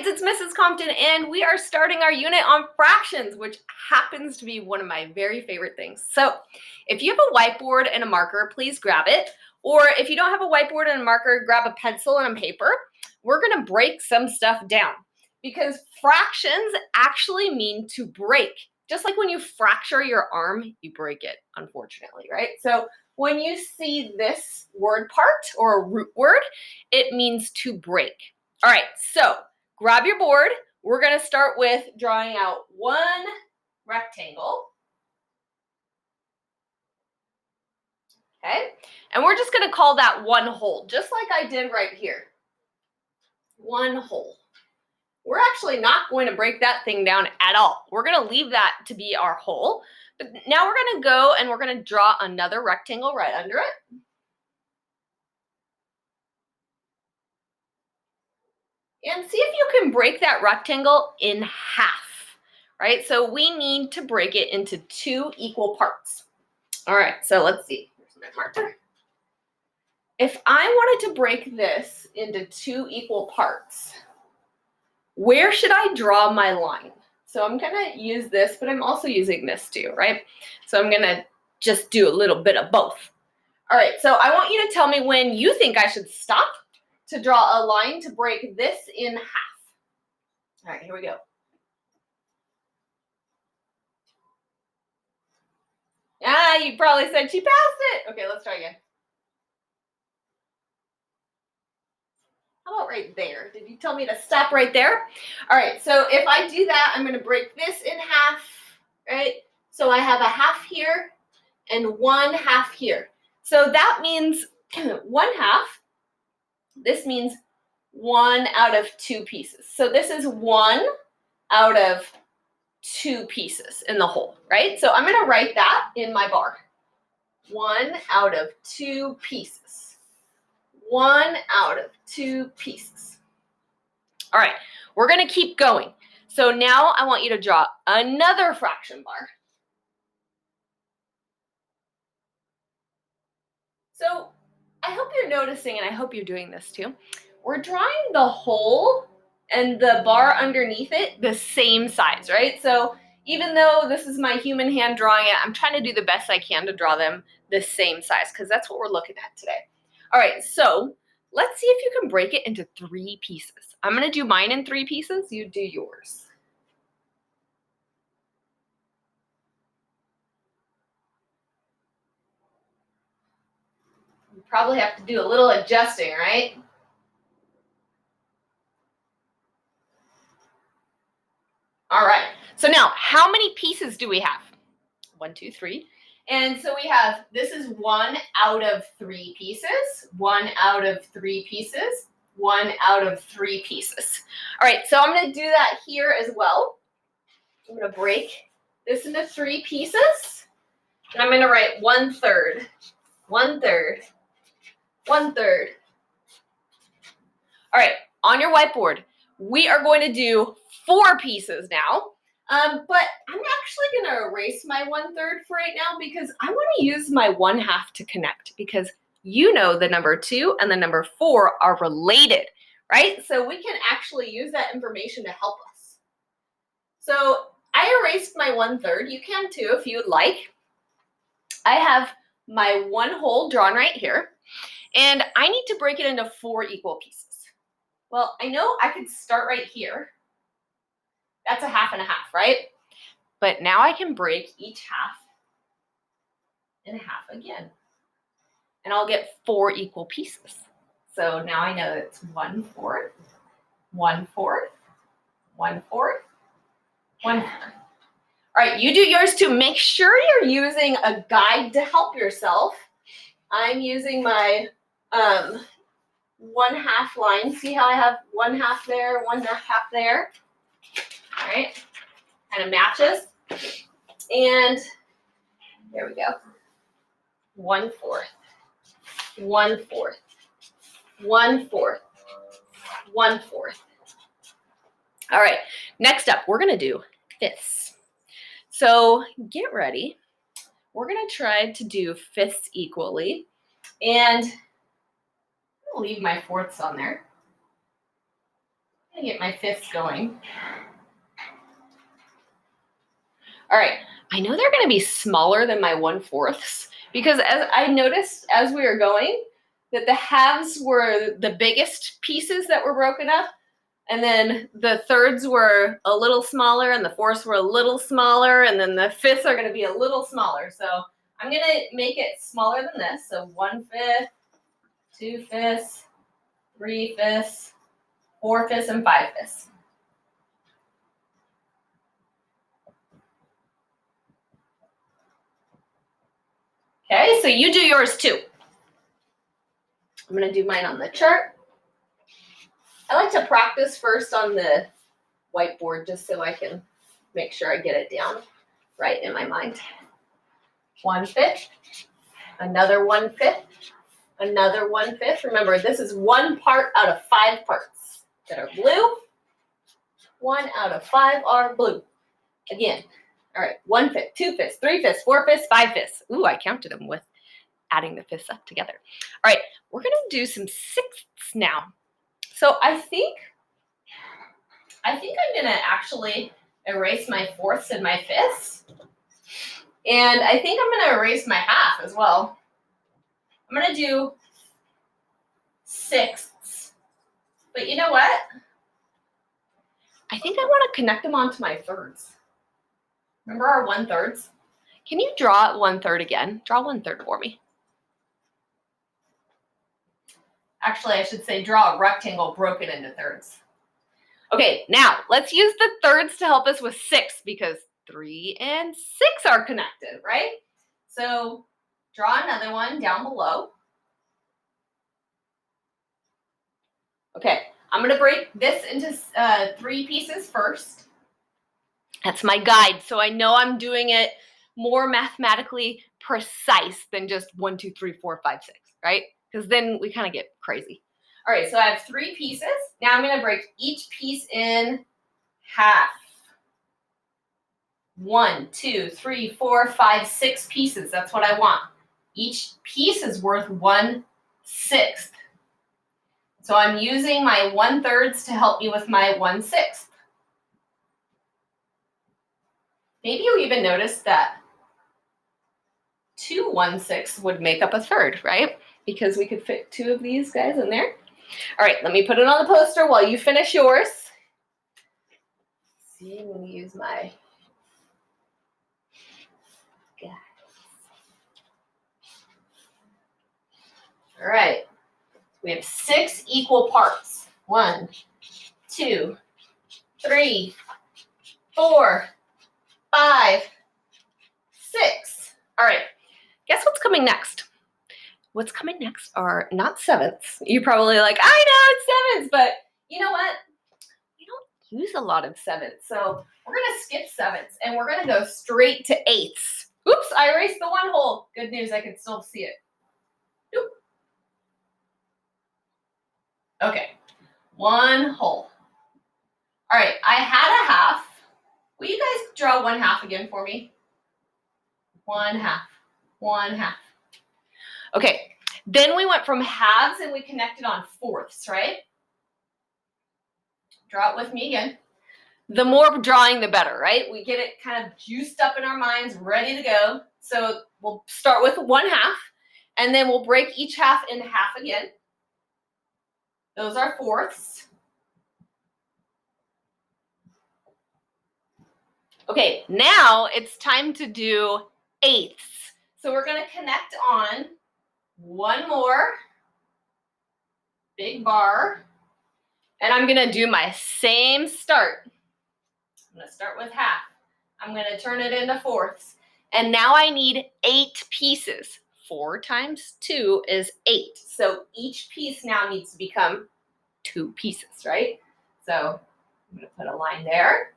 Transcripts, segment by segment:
kids, it's Mrs. Compton, and we are starting our unit on fractions, which happens to be one of my very favorite things. So if you have a whiteboard and a marker, please grab it. Or if you don't have a whiteboard and a marker, grab a pencil and a paper. We're gonna break some stuff down because fractions actually mean to break. Just like when you fracture your arm, you break it, unfortunately, right? So when you see this word part or a root word, it means to break. All right, so grab your board. We're going to start with drawing out one rectangle. Okay, and we're just going to call that one hole, just like I did right here. One hole. We're actually not going to break that thing down at all. We're going to leave that to be our hole. But now we're going to go and we're going to draw another rectangle right under it. And see if you can break that rectangle in half, right? So we need to break it into 2 equal parts. All right, so let's see. Here's my marker. If I wanted to break this into 2 equal parts, where should I draw my line? So I'm gonna use this, but I'm also using this too, right? So I'm gonna just do a little bit of both. All right, so I want you to tell me when you think I should stop to draw a line to break this in half. All right, here we go. Ah, you probably said she passed it. Okay, let's try again. How about right there? Did you tell me to stop right there? All right, so if I do that, I'm going to break this in half, right? So I have a half here and 1 half here. So that means 1 half. This means 1 out of 2 pieces. So this is 1 out of 2 pieces in the whole, right? So I'm going to write that in my bar. 1 out of 2 pieces. 1 out of 2 pieces. All right, we're going to keep going. So now I want you to draw another fraction bar. So I hope you're noticing, and I hope you're doing this too. We're drawing the hole and the bar underneath it the same size, right? So even though this is my human hand drawing it, I'm trying to do the best I can to draw them the same size because that's what we're looking at today. All right, so let's see if you can break it into 3 pieces. I'm going to do mine in 3 pieces. You do yours. You probably have to do a little adjusting, right? All right, so now how many pieces do we have? 1, 2, 3. And so we have, this is 1 out of 3 pieces, 1 out of 3 pieces, 1 out of 3 pieces. All right, so I'm going to do that here as well. I'm going to break this into 3 pieces, and I'm going to write 1/3, 1/3, 1/3. All right, on your whiteboard, we are going to do 4 pieces now. But I'm actually going to erase my 1/3 for right now because I want to use my 1/2 to connect because you know the number 2 and the number 4 are related, right? So we can actually use that information to help us. So I erased my 1/3. You can too if you would like. I have my 1 hole drawn right here, and I need to break it into 4 equal pieces. Well, I know I could start right here. That's a 1/2 and a 1/2, right? But now I can break each half in half again. And All get 4 equal pieces. So now I know it's 1/4, 1/4, 1/4, 1/4. All right, you do yours too. Make sure you're using a guide to help yourself. I'm using my 1/2 line. See how I have 1/2 there, 1/2 there? All right, kind of matches. And there we go. 1/4, 1/4, 1/4, 1/4. All right, next up, we're gonna do fifths. So get ready. We're gonna try to do fifths equally. And I'll leave my fourths on there. I'm gonna get my fists going. All right, I know they're gonna be smaller than my 1/4 because as I noticed as we were going that the halves were the biggest pieces that were broken up, and then the thirds were a little smaller and the fourths were a little smaller, and then the fifths are gonna be a little smaller. So I'm gonna make it smaller than this. So 1/5, 2/5, 3/5, 4/5, and 5/5. Okay, so you do yours too. I'm gonna do mine on the chart. I like to practice first on the whiteboard just so I can make sure I get it down right in my mind. 1/5, another 1/5, another 1/5. Remember, this is 1 part out of 5 parts that are blue. 1 out of 5 are blue. Again, all right, 1/5, 2/5, 3/5, 4/5, 5/5. Ooh, I counted them with adding the fifths up together. All right, we're gonna do some sixths now. So I think I'm gonna actually erase my fourths and my fifths. And I think I'm gonna erase my half as well. I'm gonna do sixths. But you know what? I think I wanna connect them onto my thirds. Remember our 1/3s? Can you draw 1/3 again? Draw 1/3 for me. Actually, I should say draw a rectangle broken into thirds. Okay, now let's use the thirds to help us with 6 because 3 and 6 are connected, right? So draw another one down below. Okay, I'm gonna break this into 3 pieces first. That's my guide, so I know I'm doing it more mathematically precise than just 1, 2, 3, 4, 5, 6, right? Because then we kind of get crazy. All right, so I have 3 pieces. Now I'm gonna break each piece in half. 1, 2, 3, 4, 5, 6 pieces. That's what I want. Each piece is worth 1/6. So I'm using my 1/3 to help me with my 1/6. Maybe you even noticed that 2 1/6 would make up a third, right? Because we could fit 2 of these guys in there. All right, let me put it on the poster while you finish yours. See, I'm going to use my guys. All right, we have 6 equal parts. 1, 2, 3, 4, 5, 6. All right, guess what's coming next? What's coming next are not sevenths. You're probably like, I know it's sevenths, but you know what? We don't use a lot of sevenths. So we're gonna skip sevenths and we're gonna go straight to eighths. Oops, I erased the 1 hole. Good news, I can still see it. Oop. Okay, 1 hole. All right, I had a half. Will you guys draw 1/2 again for me? 1/2, 1/2. Okay, then we went from halves and we connected on fourths, right? Draw it with me again. The more drawing, the better, right? We get it kind of juiced up in our minds, ready to go. So we'll start with 1/2, and then we'll break each half in half again. Those are fourths. Okay, now it's time to do eighths. So we're going to connect on 1 more big bar, and I'm going to do my same start. I'm going to start with half. I'm going to turn it into fourths. And now I need 8 pieces. 4 times 2 is 8. So each piece now needs to become 2 pieces, right? So I'm going to put a line there.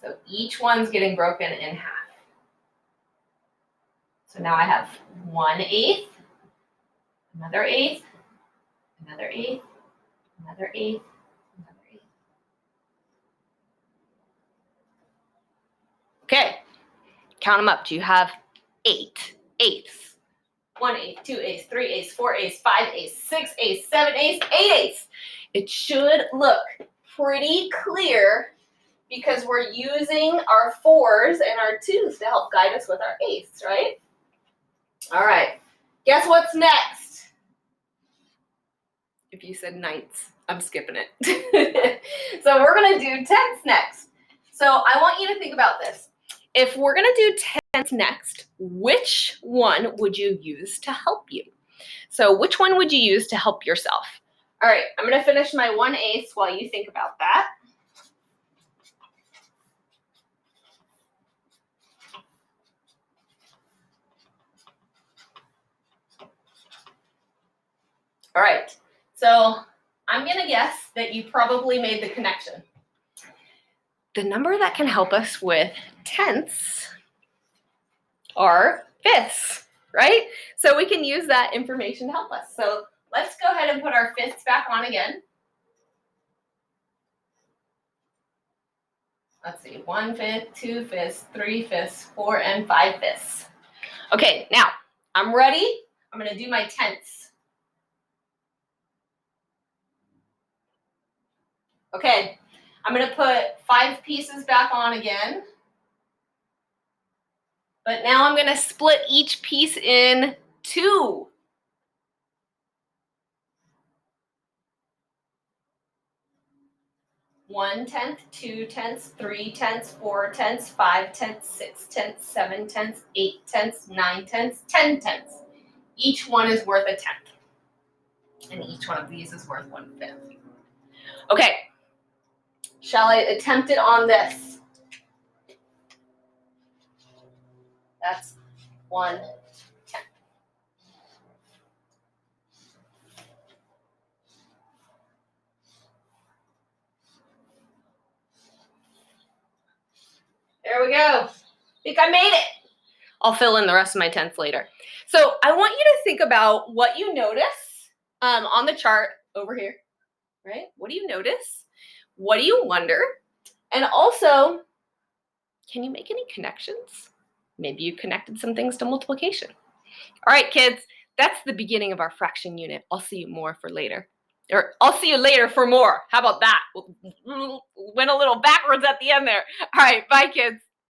So each one's getting broken in half. So now I have 1/8, another 1/8, another 1/8, another 1/8, another 1/8. Okay, count them up. Do you have 8 eighths? 1/8, 2/8, 3/8, 4/8, 5/8, 6/8, 7/8, 8/8. It should look pretty clear because we're using our 4s and our 2s to help guide us with our 8s, right? All right, guess what's next? If you said 9ths, I'm skipping it. So we're gonna do 10ths next. So I want you to think about this. If we're gonna do 10ths next, which one would you use to help you? So which one would you use to help yourself? All right, I'm gonna finish my 1/8 while you think about that. All right, so I'm gonna guess that you probably made the connection. The number that can help us with 10ths are 5ths, right? So we can use that information to help us. So let's go ahead and put our 5ths back on again. Let's see, 1/5, 2/5, 3/5, 4, and 5/5. Okay, now I'm ready. I'm gonna do my 10ths. Okay, I'm gonna put 5 pieces back on again. But now I'm gonna split each piece in 2. 1/10, 2/10, 3/10, 4/10, 5/10, 6/10, 7/10, 8/10, 9/10, 10/10. Each one is worth a 10th. And each one of these is worth 1/5. Okay, shall I attempt it on this? That's 1/10. There we go. I think I made it. I'll fill in the rest of my 10ths later. So I want you to think about what you notice on the chart over here, right? What do you notice? What do you wonder? And also, can you make any connections? Maybe you connected some things to multiplication. All right, kids, that's the beginning of our fraction unit. I'll see you more for later. Or I'll see you later for more. How about that? Went a little backwards at the end there. All right, bye, kids.